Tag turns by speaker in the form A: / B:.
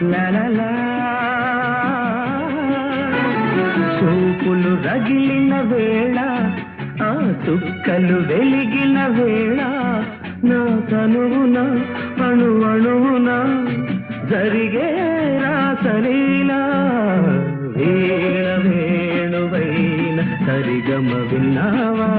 A: లలలా చూపులు రగిలిన వేళ ఆ చుక్కలు వెలిగిన వేళ నా తనువున అణు అణువున జరిగే రాసలీలా వీణ వేణువైన సరిగమ విన్నావా